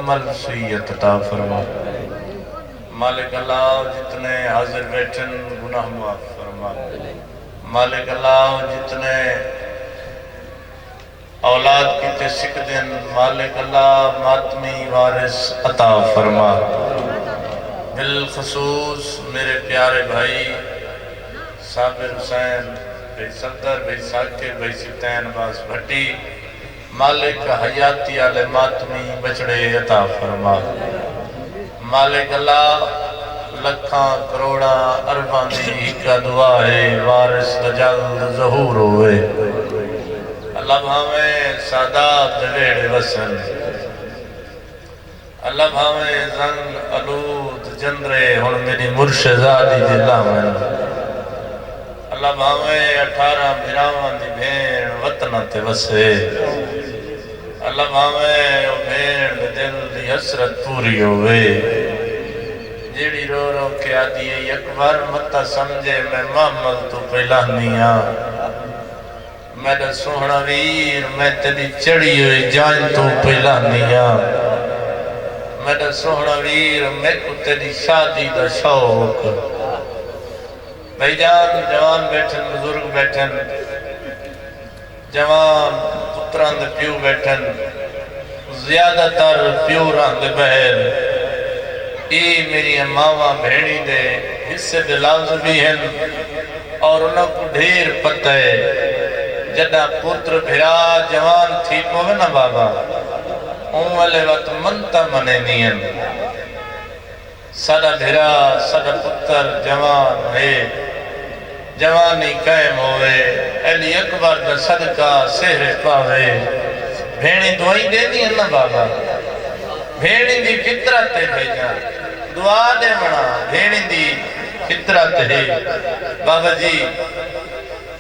मुकम्मल सईयत अता फरमा। मालिक अल्लाह जितने हाजिर बैठन गुनाह माफ फरमा। मालिक अल्लाह जितने औलाद की सिक दिन मालिक अल्लाह मातमी वारिस अता फरमा। बिलखसूस मेरे प्यारे भाई साबिर हुसैन भाई सफदर भाई साकिब भाई सितैन बास भट्टी मालिक हयाती आले मातमी बचड़े अता फरमा। मालिक अल्लाह लखा करोड़ा अरबां दी का दुआ है वारिस जल्द ज़हूर होए। अल्लाह भावे सादात वेड़े वसन। अल्लाह भावे जंग अलूद जंद्रे हुण मेरी मुर्शदादी दे लावन। अल्लाह भावे 18 भिरावां दी भेण वतन ते वसे। अल्लाह भावे ओ भेण दे दिल दी हसरत पूरी होवे जेड़ी रो रो के आदि अकबर मत समझे मैं मोहम्मद तो पहला नहीं हाँ। मेरा सोहना वीर मैं तेरी चढ़ी हुई जान तो पहला नहीं हाँ। मेरा सोहना वीर मैं को तेरी शादी का शौक। भाईजान जवान बैठन बुजुर्ग बैठन जवान पुत्रां दे प्यू बैठन ज्यादातर प्यू रंग बहर ये मेरी मावा भेड़ी दे हिस्से दे लफ्ज भी हैं और उनको ढेर पता है। जदा पुत्र भिरा जवान थी पवे ना बाबा उन वाले वक्त मनता मने नहीं सादा भिरा सादा पुत्र जवान है जवानी कायम होवे अली अकबर का सदका सेहरे पावे। भेड़ी दुआई दे दी है ना बाबा भेड़ी दी फितरत है भेजा दुआ दे बना भेड़ी दी फितरत है। बाबा जी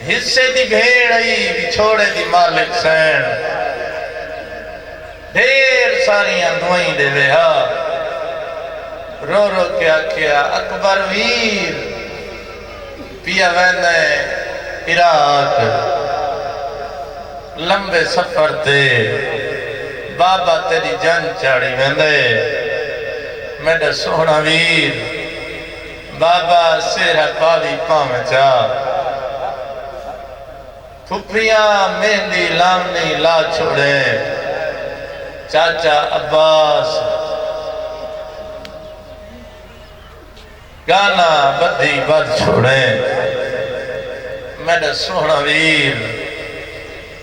हिस्से दी भेड़ आई विछोड़े दी मालिक सैन ढेर सारियां दुआई दे वेहा रो रो के आख्या अकबर वीर पिया वैंदे इराक लंबे सफर ते बाबा तेरी जन चाड़ी वेंदे मेरा सोहना वीर बाबा सेरा पावी पावे चा फुफिया मेहंदी लामनी ला छोड़े चाचा अब्बास गाना बद्दी बद छोड़े मेरा सोहना वीर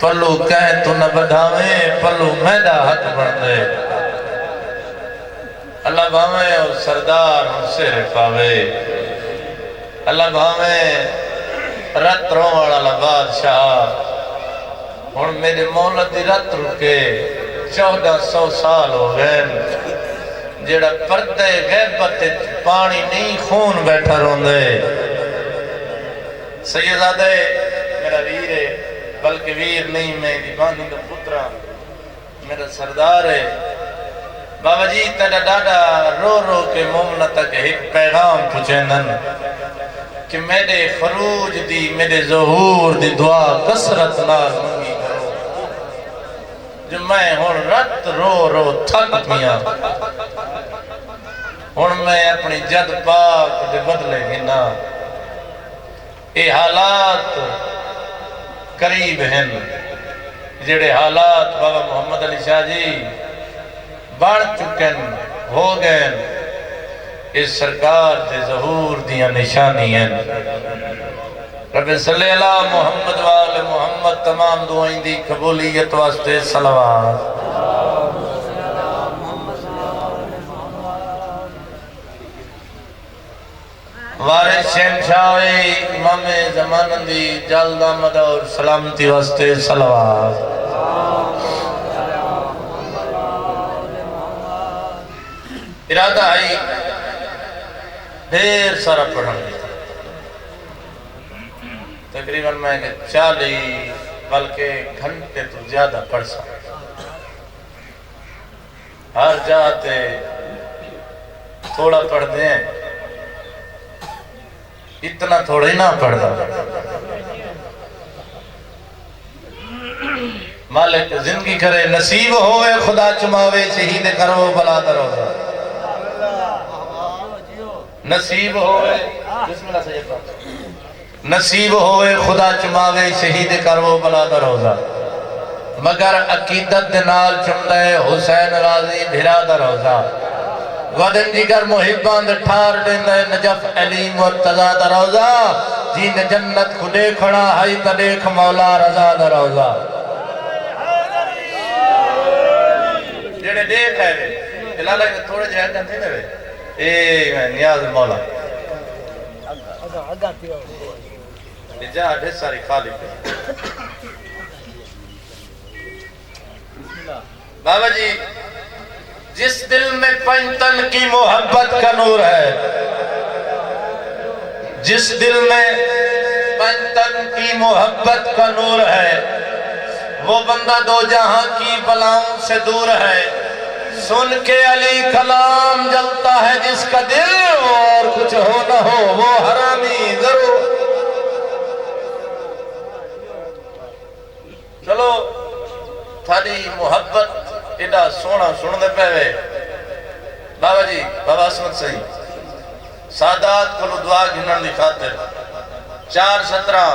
पल्लू कह तू न बढ़ावे पल्लू मैदा हक बन दे। अल्लाह भावे और सरदार सिर पावे। अल्लाह भावे रत रो वाला बादशाह हुण मेरे मौला दी रत रुके 1400 साल हो गए जेड़ा पर्दे गैबत पानी नहीं खून बैठा रोंदे। सैयदादे मेरा वीर है बल्कि वीर नहीं मैं दीवानी का पुत्रा मेरा सरदार है। बाबा जी तेरा डाडा रो रो के मोमना तक एक पैगाम पुछेंदन कि मेरे फरूज दी मेरे ज़हूर दी दुआ कसरत नाल मंगी करो जो मैं हुण रत रो रो थक पिया हुण मैं अपनी जद पाक दे बदले गिना। ये हालात करीब हैं जेड़े हालात बाबा मोहम्मद अली शाह जी बढ़ चुके हो गए इस सरकार के ज़हूर दियां निशानी हैं। रब सल्ले अला मोहम्मद वाले मोहम्मद तमाम दुआएं दी कबूलियत वास्ते सलावत। वारिस शहंशाह इमाम ज़मान दी जल्द आमद और सलामती वास्ते सलावत। इरादा आई ढेर सारा पढ़न तकरीबन मैं 40 बल्कि घंटे तो ज्यादा पढ़ सकता हर जाते थोड़ा पढ़ते हैं इतना थोड़ा ही ना पढ़ता मालिक जिंदगी करे नसीब होवे खुदा चुमावे शहीद करो बला दरोजा नसीब होवे बिस्मिल्लाह सैयद नसीब होवे खुदा चुमावे शहीद करो बला दरोजा मगर अकीदत दे नाल चुमदा है हुसैन राजी भिरा दरोजा वदन जिगर मुहिबान दे ठार देंदा है नजफ अली मुर्तजा दरोजा जी ने जन्नत खुदे खड़ा है त देख मौला रजा दरोजा जेड़े देख है फिलहाल थोड़े जे कहते ने वे ए नियाज मौला जा ढेर सारी खाली बाबा जी जिस दिल में पंचतन की मोहब्बत का नूर है जिस दिल में पंचतन की मोहब्बत का नूर है वो बंदा दो जहां की बलाओं से दूर है सुन के अली कलाम जलता है जिसका दिल और कुछ हो न हो वो हरामी जरूर चलो थारी मोहब्बत एडा सोना सुनते पे बाबा जी बाबा असमत सही सादात को दुआ गिनन की खातिर 4:17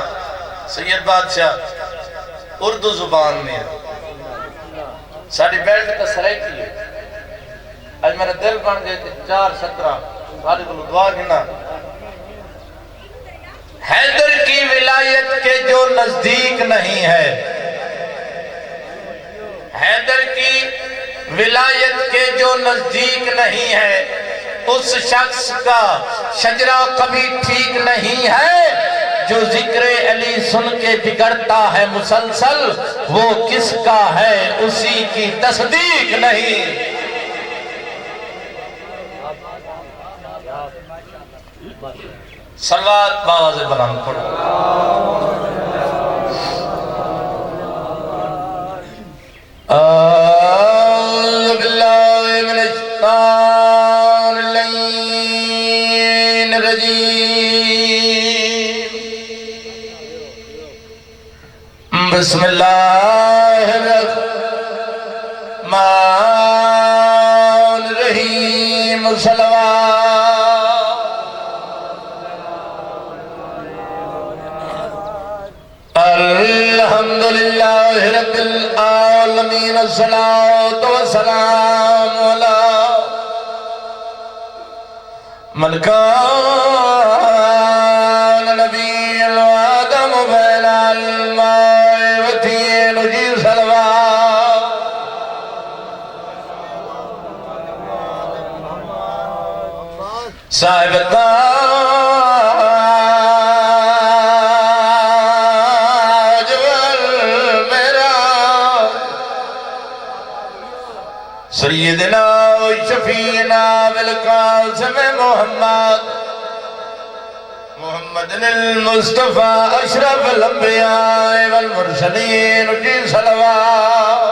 सैयद बादशाह उर्दू जुबान में साड़ी बेल्ट का सराइकी है आज मेरा दिल बन गए 4:17 सारे को दुआ गिना हैदर की विलायत के जो नजदीक नहीं है हैदर की विलायत के जो नजदीक नहीं है उस शख्स का शजरा कभी ठीक नहीं है जो जिक्र अली सुन के बिगड़ता है मुसलसल वो किसका है उसी की तस्दीक नहीं सलात बावाज़ बुलंद पढ़ो बिस्मिल्लाहिर्रहमानिर्रहीम अल्हम्दुलिल्लाहि रब्बिल आलमीन अस्सलातु वस्सलामु अला मन कान नबिय्यन व आदम बैनल मा'i व तीन जी सलवा साहिब सैयदना व शफीना बिल कासिम मोहम्मद मुहम्मदनिल मुस्तफा अशरफुल अंबिया वल मुरसलीन की सलवात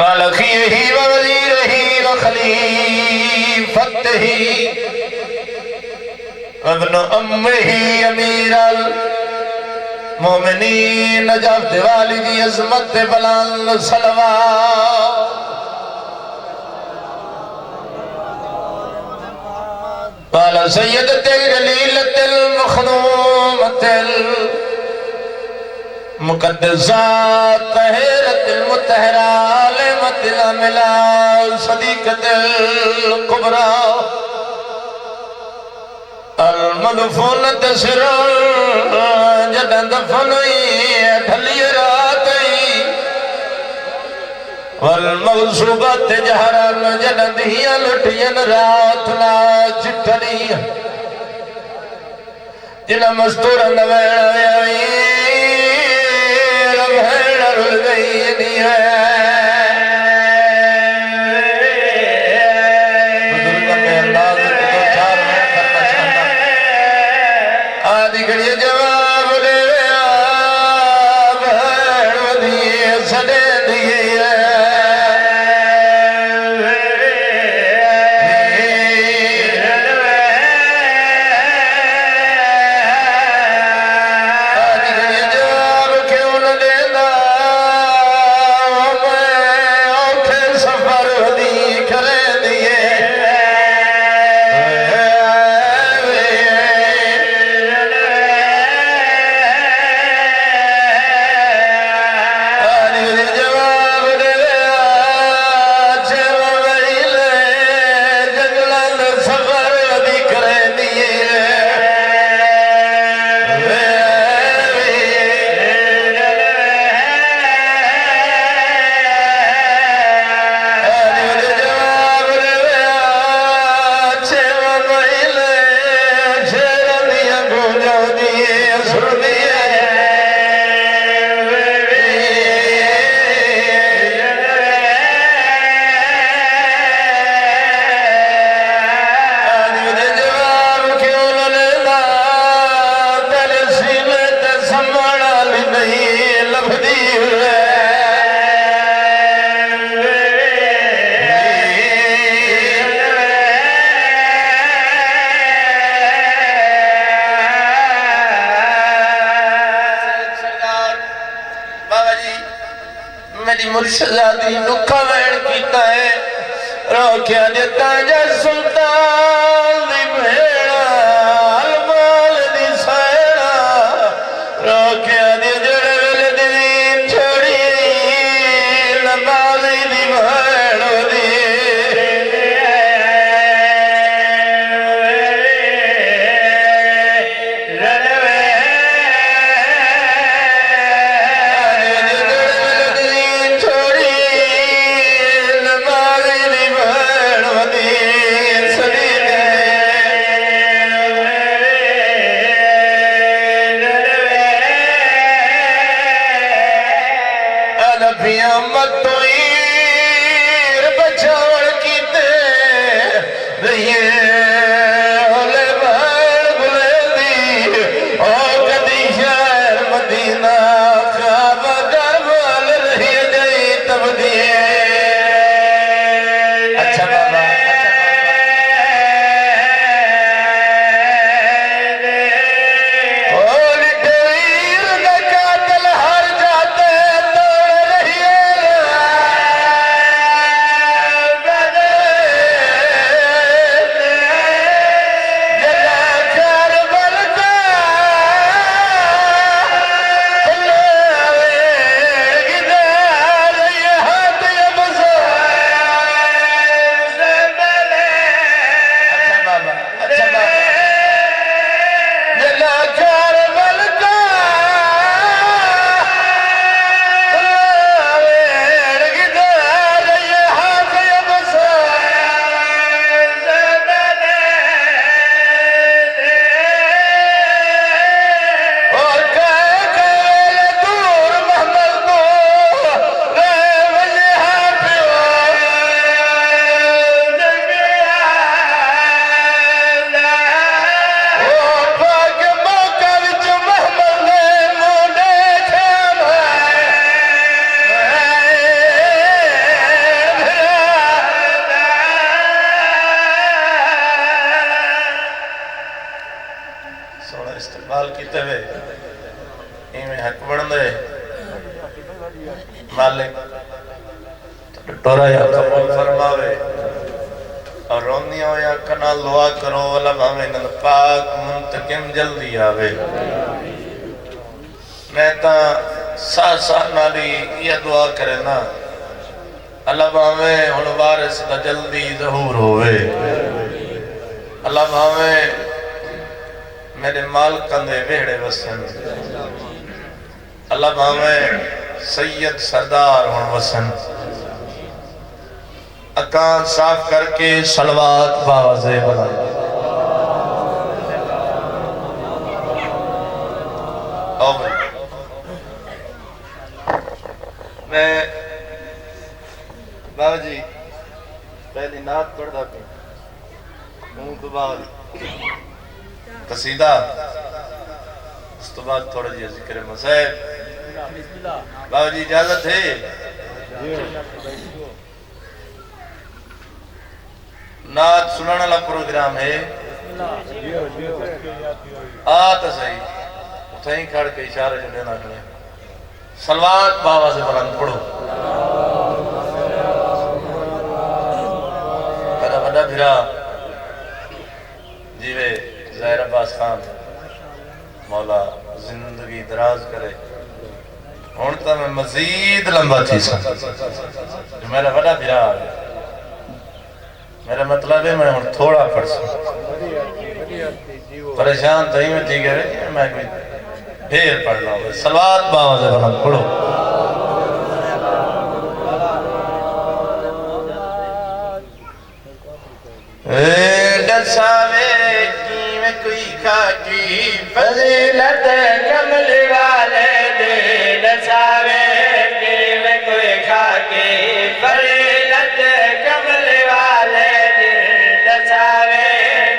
अला खीही व वज़ीरिही व खलीफतिही इब्न अम्मिही अमीरल मोमिनीन नजफ दिवाली की अजमत बुलंद सलवात काला सैयद तैरलीलतिल मखदूमतिल मुकद्दसात तहरतिल मुतहरा लेमतिल मिला सदीकतिल कुबरा अलमदफून तसरल जदन दफनई ढली रात वल मौसूबत जहरन जदन दिया लुटियन रात ना चिट्ठनी जिना मस्तूर नवेड़ी रभेड़ रुल गई नी है बुजुर्ग पे अंदाज तो 4 मिनट करना चाहता आदि घड़ी जवाब दे सदे दिए मेरी मुर्शदादी दुखा वैन कीता है रोकिया देता जा सुल्तान दी भेड़ा अलमाल दी सैड़ा रोकिया दे जड़े वेले दीन छोड़ी लंबाली दी भेड़ दी इस्तेमाल किते वे इवें हक बनदे मालिक टोरा या कबूल फरमावे और रोंदियां होया कना दुआ करो वाला भावे नल पाक मुंतकिम जल्दी आवे मैं ता सा नाली ये दुआ करे ना अल्लाह भावे हुन वारिस दा जल्दी ज़हूर होवे अल्लाह भावे मेरे मालकां दे वेड़े वसन अल्लाह भावे सैयद सरदार हुन वसन अकान साफ करके सलवात बावज़े बनाए मैं बाबा जी पहली नात पढ़दा पे मुंह तो बाद कसीदा उस तो बाद थोड़ा जी जिक्र मसाइब बाबा जी इजाजत है नात सुनाने वाला प्रोग्राम है आ तो सही उठे ही खड़ के इशारे जो देना खड़े सलवात बाबा से बुलंद पढ़ो मेरा बड़ा भिरा जीवे ज़ाहिर अब्बास खान मौला जिंदगी दराज करे हुण तो मैं मजीद लंबा थी सा जो मेरा बड़ा भिरा मेरा मतलब है मैं हुण थोड़ा पढ़ परेशान तो ही में थी गए मैं कोई ढेर पढ़ रहा सलवात बाबा से बुलंद पढ़ो दसावे की में कोई खाकी फजीलत कमल वाले दे दसावे की में कोई खाकी फजीलत कमल वाले दे दसावे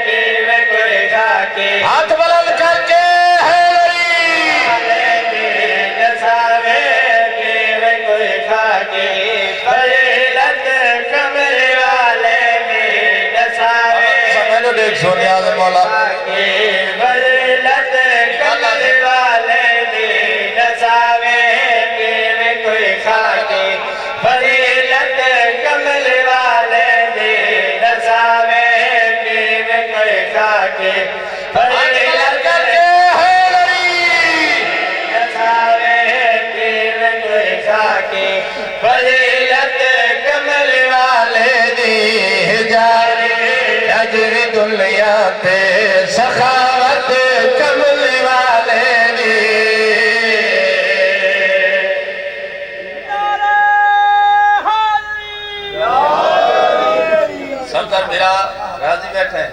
की में कोई खाकी हाथ बुलंद करके सोनिया मौला के बलत कमल वाले ने दसावे के में कोई खाके के फजीलत करके फजीलत कमल वाले दी जारी अजर दुनिया ते सखावत कमल वाले दी सरदार मेरा राजी बैठे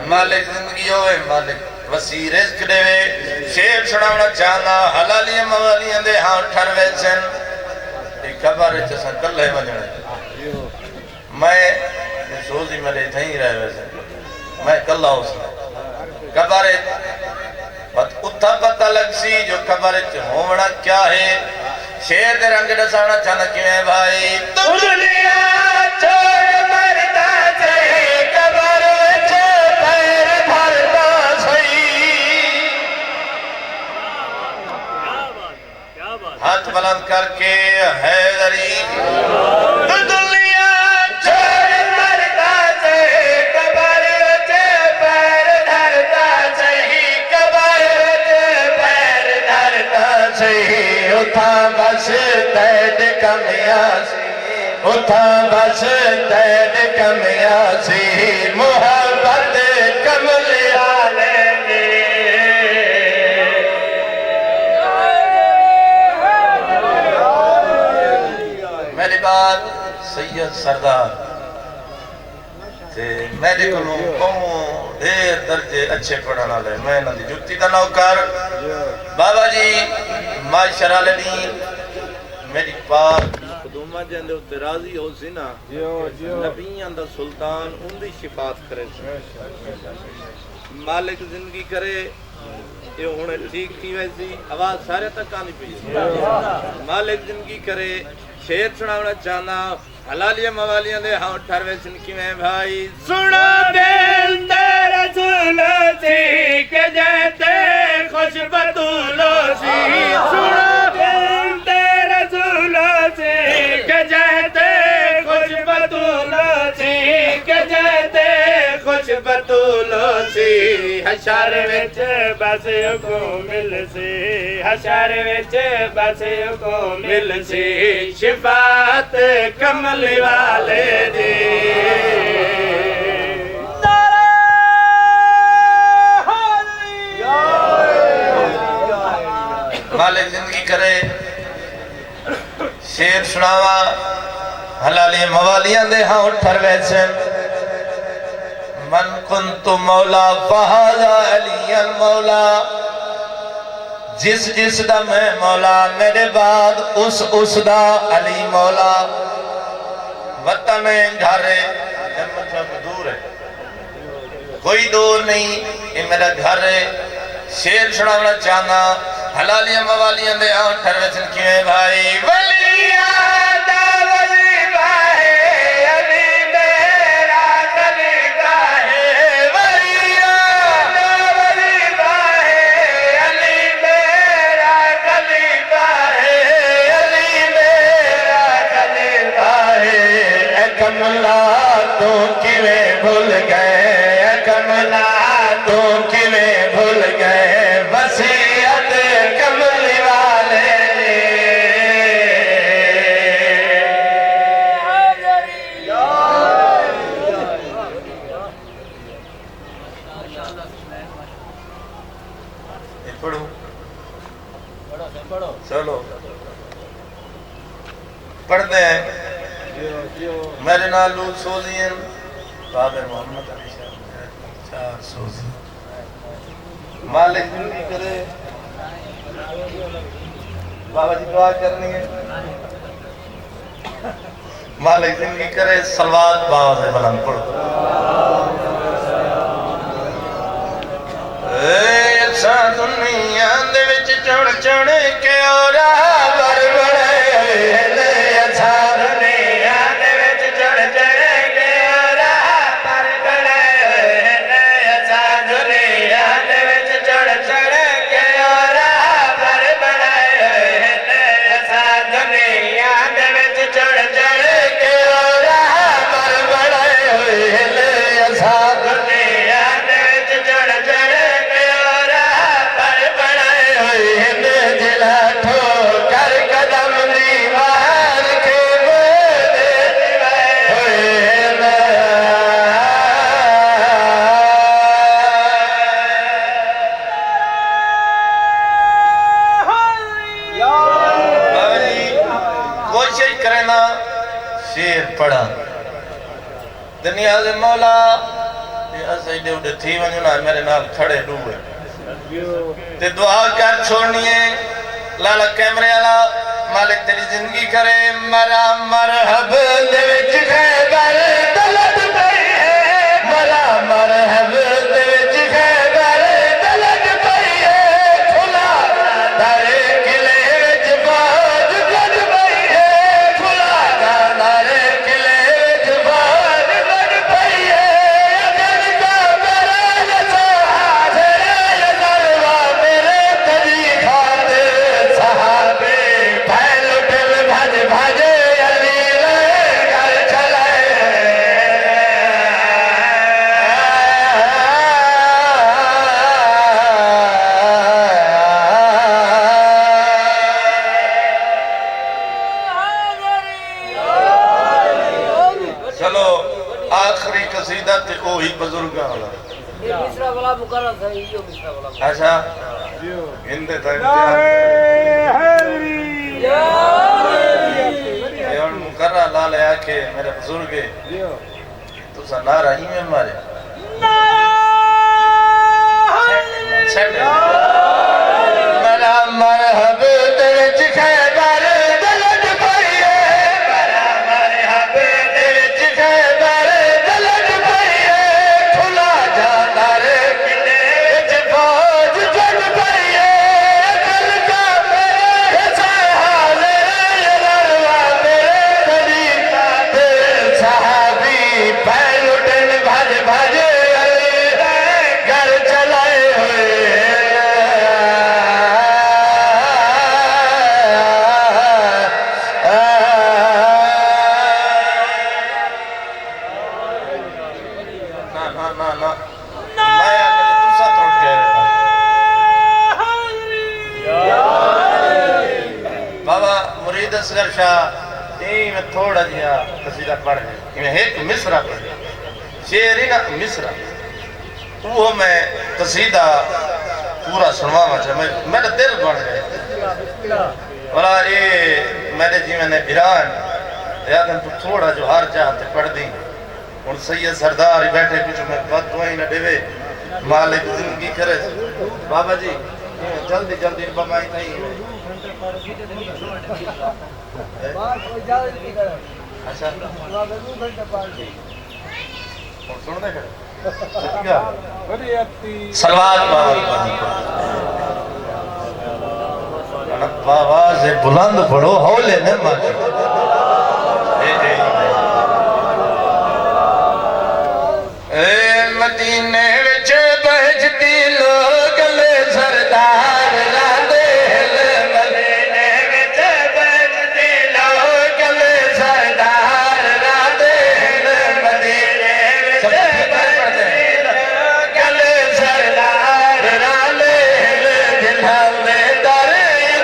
मालिक जिंदगी होवे मालिक वसी रिज़्क़ देवे शेर सुनावना चाहना हलालियां मवालियां दे हां ठरवे सन खबर कल है वजने मैं सोची मेरे थे ही रहे वैसे मैं कल उस खबर उत्था पता लग सी जो खबर होना क्या है शेर दे रंग दसाना चाहना किवें भाई तू दुनिया छोड़ मरदा सही खबर विच पैर धरदा सही हाथ बुलंद करके हैदरी दुनिया छोड़ मरदा से कबर विच पैर धरदा सही कबर विच पैर धरदा सही उठा बस तैड कमिया सी उठा बस तैड कमिया सी मोहब्बत कमल वाले ने मेरी बात सैयद सरदार मेरे को ढेर दर्जे अच्छे पढ़ने वाले मैं इन्हों की जुत्ती का नौकर बाबा जी माशरा मेरी बात खुदूमा जिंदे उत्ते राजी हो सी ना नबियां दा सुल्तान उनदी शिफात करे मालिक जिंदगी करे ये हुणे ठीक थी वैसी आवाज सारे तक आनी पई मालिक जिंदगी करे शेर सुनावना चाहना हलालियां मवालियां दे हां ठरवे सन किवें भाई सुना दिल तेरा सुनो सी के जैते खुश बतूलो सी सुना दिल तेरा सुनो सी के जैते खुश बतूलो सी के जैते खुश बतूलो सी हशर विच बस को मिल सी हशर विच बस को मिल सी शिफात कमल वाले दी मालिक जिंदगी करे शेर सुनावा हलालियां मवालियां दे हां ठरवे सन मन कुंतु मौला फहाजा अलियन मौला जिस जिस दा मैं मौला मेरे बाद उस दा अली मौला वतन घर मतलब दूर है कोई दूर नहीं ये मेरा घर है शेर सुनावना चाहना हलालियां मवालियां दे आं ठरवे सन किवें भाई वलिया दा वली बाहे अली मेरा कली गाहे वलिया दा वली बाहे अली मेरा कली गाहे अली मेरा कली गाहे ए कमला तू किवें भूल गए ए कमला तू किवें भूल गए वसीयत कमल वाले ने पढ़ो चलो पढ़ते हैं मेरे नाल लूट सोजियन बाबे मोहम्मद अली शाह चार सोजी मालिक जिंदगी करे बाबा जी दुआ करनी है मालिक जिंदगी करे सलवात बाबा से बुलंद पढ़ो अच्छा दुनिया दे विच चढ़ चढ़ के और बर बड़े अच्छा दुनिया दे विच चढ़ चढ़ के और बर बड़े अच्छा दुनिया दे विच चढ़ चढ़ के और बर बड़े अच्छा दुनिया दे विच चढ़ चढ़ के और बर बड़े अच्छा दुनिया दे विच करेना शेर पढ़ा दुनिया दे मौला असे दे थी वञो ना मेरे नाल खड़े डूबे ते दुआ कर छोड़नी है लाला कैमरे वाला मालिक तेरी जिंदगी करे मरा मरहब दे विच खैबर दलत पई है मरा मरहब दे विच खैबर दलत पई है खुला दर किले विच बाज गज पई है खुला दर किले विच बाज गज पई है अगर का मेरा सहारे नरवा मेरे तजी खाते सहाबे फैल उठल भज भज अली घर चलाए चलो आखिरी कसीदा ते ओही बुजुर्गां वाला ये मिश्रा वाला मुकर्रर था ये मिश्रा वाला अच्छा हिंदे तक यार मुकर्रर ला ले आके मेरे बुजुर्ग तुसा नारा ही में मारे मेरा मरहब दे विच खैबर दलत पई है मेरा मरहब दे विच खैबर दलत पई है खुला जादर किले विच फौज जग पई है दिल का मेरे सहारे नरवा मेरे तजी खाते सहाबी फैल उठन भज भज अली घर चलाए हुए ना ना ना ना माया कदे तुसा तोड़ के बाबा मुरीद असगर शाह में थोड़ा जिहा कसीदा पढ़ में एक मिसरा पढ़ शेर ही ना मिसरा वो मैं कसीदा पूरा सुनवावा चाहे मेरा दिल बन गया बोला ये मेरे जीवन ने बिरान याद तू थोड़ा जो हार चाहते पढ़ दी और सैयद सरदार ही बैठे कुछ मैं बद दुआई ना देवे मालिक जिंदगी करे बाबा जी जल्दी जल्दी बमाई नहीं अच्छा और सुन दे सलवात आवाज बुलंद पढ़ो हौले न मारो मदीने विच बहजती लोग ले सरदार लादे मदीने विच बहजती लोग ले सरदार लादे मदीने विच बहजती लोग ले सरदार लादे जिन्हां दर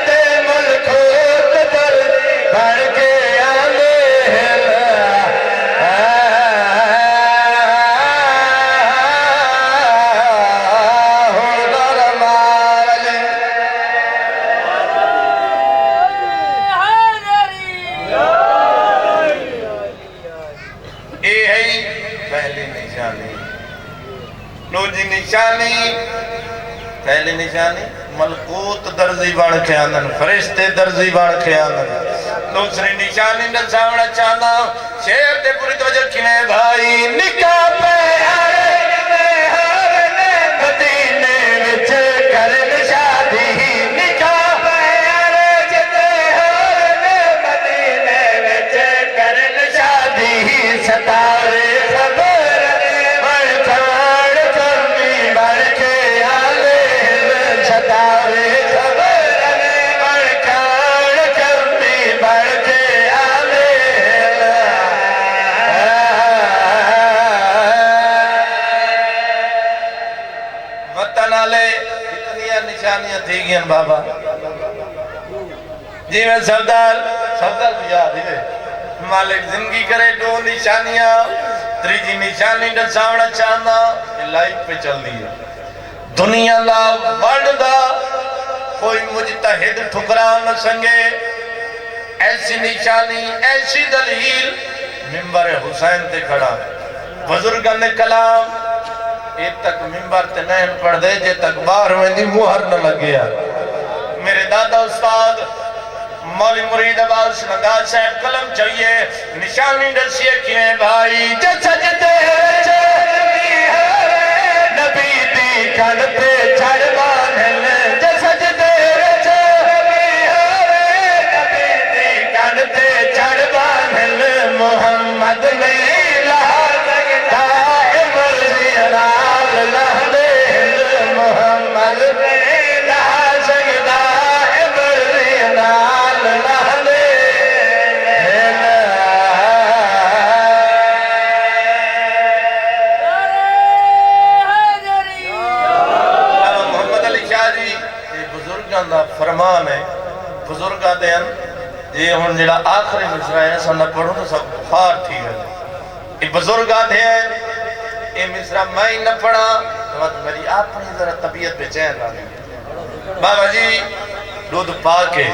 ते मुल्कों पर बढ़ के आले निशानी पहली निशानी मलकूत दर्जी बन के आंदन फरिश्ते दर्जी बन के आंदन दूसरी निशानी दसावना चाहना शेर ते पूरी तवज्जो किने भाई निकाह पे मदीने विच करन शादी निकाह पे मदीने विच करन शादी सतारे निशानियां थी गई बाबा जी मैं सरदार सरदार भी याद है मालिक जिंदगी करे दो निशानियां तीजी निशानी दसावना चाहना लाइफ पे चल रही है दुनिया ला वर्ल्ड दा कोई मुजतहिद ठुकरा न संगे ऐसी निशानी, ऐसी दलील, मिंबर हुसैन ते खड़ा बुजुर्गों ने कलाम ये तक मिंबर ते नहीं पढ़ दे जे तक बाहर में दी मुहर न लगे। मेरे दादा उस्ताद मौली मुरीद अब्बास नगार साहब कलम चाहिए निशानी दसिए किए भाई सजदे नबी दी कन पे छड़ बांधन सजदे नबी दी कन पे छड़ बांधन मोहम्मद ने ला सकता है मर्जी नाल लहदे मोहम्मद ने ला सकता है मर्जी नाल लहदे मोहम्मद अली शाह जी बुजुर्गों का फरमान है बुजुर्गों के ये हम जो आखिरी मिसरा है सब पढ़ू तो सब बुखार ठीक है ये बुजुर्ग आते हैं ये मिसरा मैं ही न पढ़ा तो मेरी अपनी जरा तबीयत बेचैन रही बाबा जी दूध पा के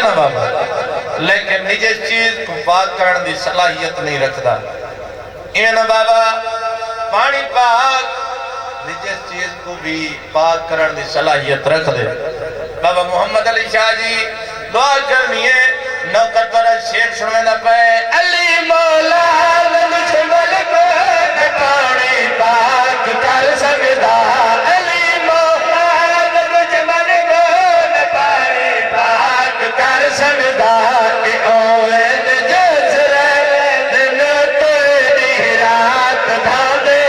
ना बाबा लेकिन निजे चीज को पाक करने की सलाहियत नहीं रखता इवें ना बाबा पानी पाक निजे चीज को भी पाक करने की सलाहियत रख दे। बाबा मोहम्मद अली शाह जी दुआ करनी है नौकर पर शेर सुनना पे अली मौला दुश्मन को पानी पाक कर सकदा अली मौला दुश्मन को पानी पाक कर सकदा कि ओए जसरे दिन तो रात धादे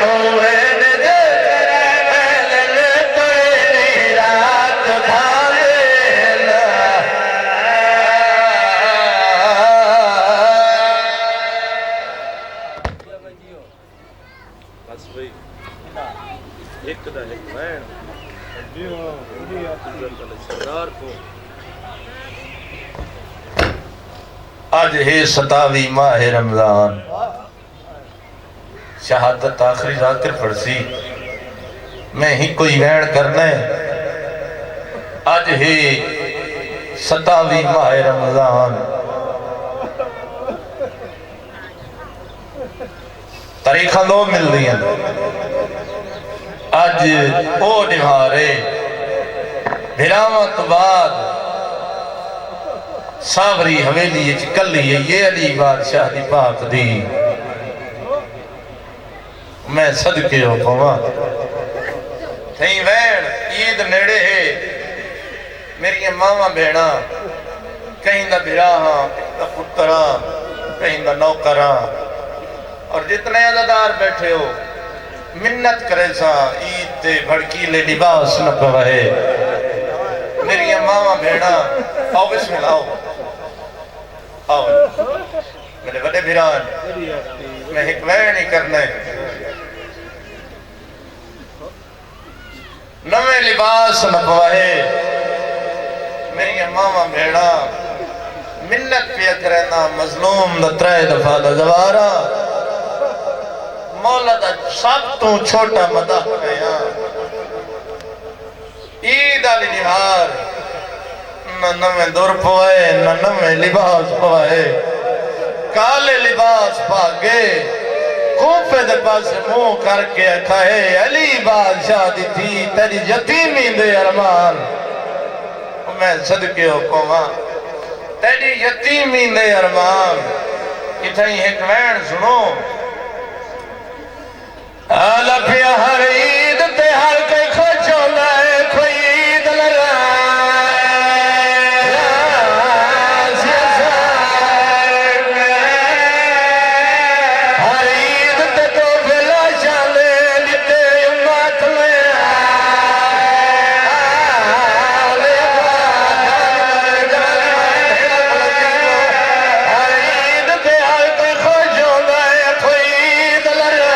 ओए आज है 27वीं माह रमजान शहादत आखिरी जाकिर पढ़सी मैं ही कोई वैन करना है आज है 27वीं माह रमजान तारीखा दो मिल रही हैं आज ओ निहारे भिरावा तो बाद सावरी हवेली कली है ये अली बादशाह दी पाक दी मैं सदके हो पवा थई वैन ईद नेड़े है मेरी मावा भेड़ा कहीं दा बिराहा पुत्रा कहीं दा नौकरा और जितने अदादार बैठे हो मिन्नत करे सा ईद ते भड़कीले लिबास न पवाए मेरी मावा भेड़ा आओ बिस्मिल्लाह आओ मेरे बड़े भिरान मैं एक वैन ही करना है नवे लिबास न पवाए मेरी मावा भेड़ा मिन्नत पे करना मजलूम दा 3 दफा दा जवारा मौला दा सब तो छोटा मदा होया ईद आली निहार न नवे दुर पवाए न नवे लिबास पवाए काले लिबास पागे खूफे दे पास मुंह करके खाए अली बादशाह दी थी तेरी यतीमी दे अरमान मैं सदके हो पवा तेरी यतीमी दे अरमान इथई एक वैन सुनो आला पिया हर ईद ते हर कोई खोचोला है कोई ईद लगा हर ईद ते तो बिला चाले लिते उम्मत में हर ईद ते हर कोई खोचोला है कोई ईद लगा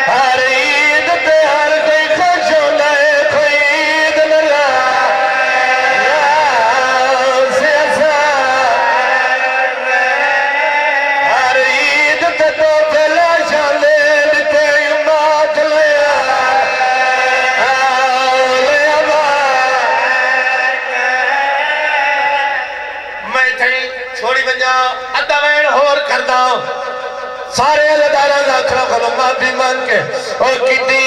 हर ईद ते हर कोई खुश होंदा है कोई ईद न हर ईद ते तो पहला शाले दिते उम्मत लिया मैं थई छोड़ी वजा अद्धा वैन होर करदा सारे अल्लाह ताला दा अखरा खलो माफी मांग के और कितनी